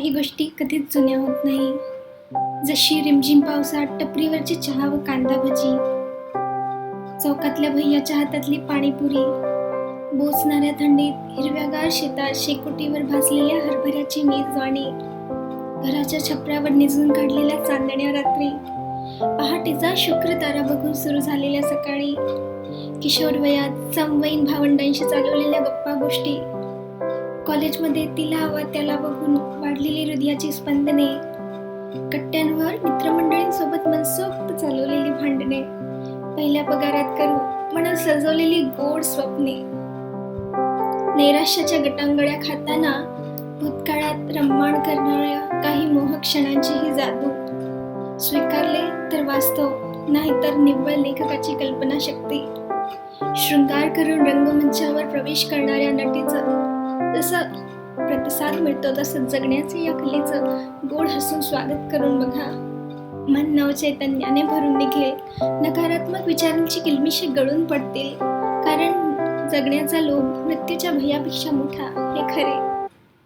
काही गोष्टी कधीच जुन्या होत नाही. जशी रिमझिम पावसात टपरीवरची चहा व कांदा भजी, चौकातल्या भैयाच्या हातातली पाणीपुरी, बोचणाऱ्या थंडीत हिरव्यागार शेतात शेकोटीवर भाजलेल्या हरभऱ्याची मेजवानी, घराच्या छपरावर निजून काढलेल्या चांदण्या रात्री, पहाटेचा शुक्रतारा बघून सुरू झालेल्या सकाळी, किशोरवयात समवयीन भावंडांशी चालवलेल्या गप्पा गोष्टी, कॉलेजमध्ये तिला हवा त्याला बघून वाढलेली हृदयाची स्पंदने, कट्ट्यांवर मित्रमंडळींसोबत मनसोक्त चालवलेली भांडणे, पहिल्या पगारात करू म्हणून सजवलेली गोड स्वप्ने, नैराश्याच्या गटांगळ्या खाताना भूतकाळात रम्माण करणाऱ्या काही मोहक क्षणांची ही जादू, स्वीकारले तर वास्तव, नाहीतर निव्वळ लेखकाची कल्पनाशक्ती, शृंगार करून रंगमंचावर प्रवेश करणाऱ्या नटीचं जसं प्रतिसाद मिळतो तसं जगण्याचे या कलेचं गोड हसून स्वागत करून बघा. मन नवचैतन्याने भरून निघेल, नकारात्मक विचारांची किलमिशे गळून पडतील, कारण जगण्याचा लोभ मृत्यूच्या भयापेक्षा मोठा हे खरे.